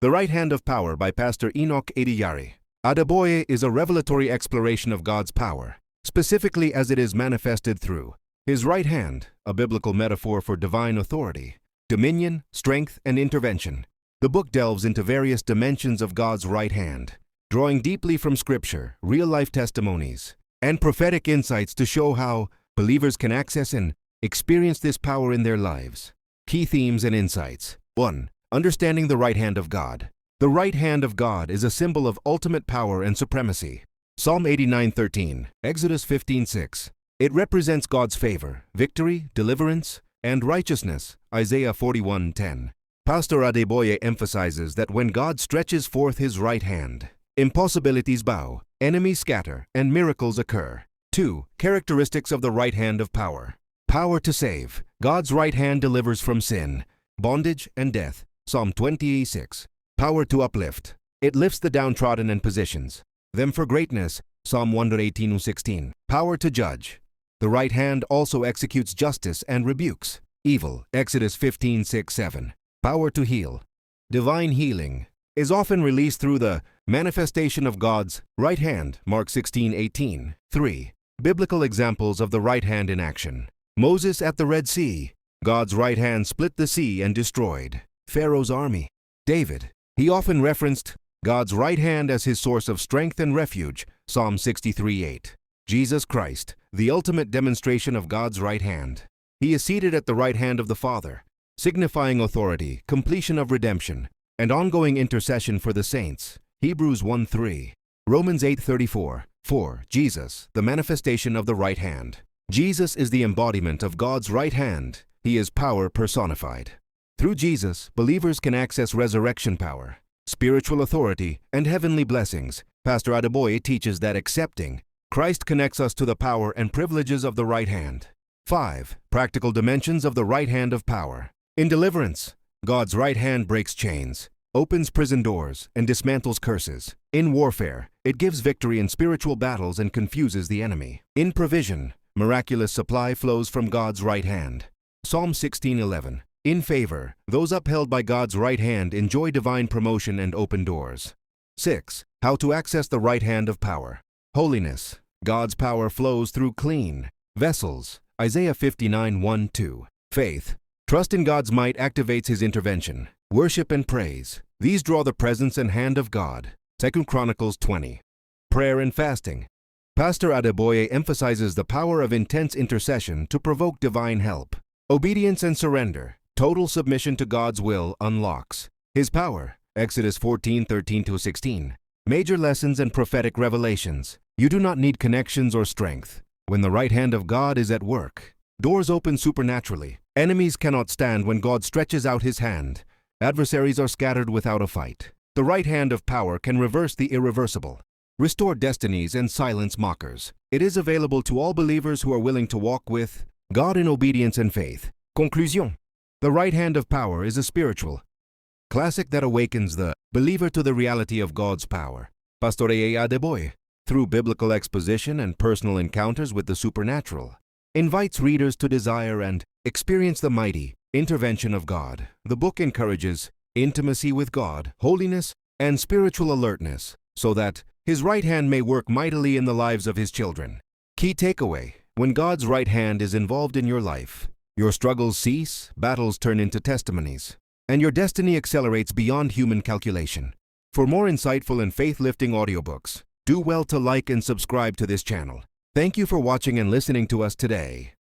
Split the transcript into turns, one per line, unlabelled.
The Right Hand of Power by Pastor Enoch Adejare Adeboye is a revelatory exploration of God's power, specifically as it is manifested through His right hand, a biblical metaphor for divine authority, dominion, strength, and intervention. The book delves into various dimensions of God's right hand, drawing deeply from Scripture, real-life testimonies, and prophetic insights to show how believers can access and experience this power in their lives. Key themes and insights. 1. Understanding the right hand of God. The right hand of God is a symbol of ultimate power and supremacy. Psalm 89:13, Exodus 15:6. It represents God's favor, victory, deliverance, and righteousness. Isaiah 41:10. Pastor Adeboye emphasizes that when God stretches forth His right hand, impossibilities bow, enemies scatter, and miracles occur. 2. Characteristics of the right hand of power. Power to save. God's right hand delivers from sin, bondage, and death. Psalm 26. Power to uplift. It lifts the downtrodden and positions them for greatness. Psalm 118:16. Power to judge. The right hand also executes justice and rebukes evil. Exodus 15:6-7. Power to heal. Divine healing is often released through the manifestation of God's right hand. Mark 16:18. 3. Biblical examples of the right hand in action. Moses at the Red Sea. God's right hand split the sea and destroyed Pharaoh's army. David. He often referenced God's right hand as his source of strength and refuge. Psalm 63:8. Jesus Christ, the ultimate demonstration of God's right hand. He is seated at the right hand of the Father, signifying authority, completion of redemption, and ongoing intercession for the saints. Hebrews 1:3. Romans 8:34. 4. Jesus, the manifestation of the right hand. Jesus is the embodiment of God's right hand. He is power personified. Through Jesus, believers can access resurrection power, spiritual authority, and heavenly blessings. Pastor Adeboye teaches that accepting Christ connects us to the power and privileges of the right hand. 5. Practical dimensions of the right hand of power. In deliverance, God's right hand breaks chains, opens prison doors, and dismantles curses. In warfare, it gives victory in spiritual battles and confuses the enemy. In provision, miraculous supply flows from God's right hand. Psalm 16:11. In favor, those upheld by God's right hand enjoy divine promotion and open doors. 6. How to access the right hand of power. Holiness. God's power flows through clean vessels. Isaiah 59:1-2. Faith. Trust in God's might activates His intervention. Worship and praise. These draw the presence and hand of God. 2 Chronicles 20. Prayer and fasting. Pastor Adeboye emphasizes the power of intense intercession to provoke divine help. Obedience and surrender. Total submission to God's will unlocks His power. Exodus 14:13-16. Major lessons and prophetic revelations. You do not need connections or strength. When the right hand of God is at work, doors open supernaturally. Enemies cannot stand when God stretches out His hand. Adversaries are scattered without a fight. The right hand of power can reverse the irreversible, restore destinies, and silence mockers. It is available to all believers who are willing to walk with God in obedience and faith. Conclusion. The right hand of power is a spiritual classic that awakens the believer to the reality of God's power. Pastor Enoch Adejare, through biblical exposition and personal encounters with the supernatural, invites readers to desire and experience the mighty intervention of God. The book encourages intimacy with God, holiness, and spiritual alertness, so that His right hand may work mightily in the lives of His children. Key takeaway. When God's right hand is involved in your life, your struggles cease, battles turn into testimonies, and your destiny accelerates beyond human calculation. For more insightful and faith-lifting audiobooks, do well to like and subscribe to this channel. Thank you for watching and listening to us today.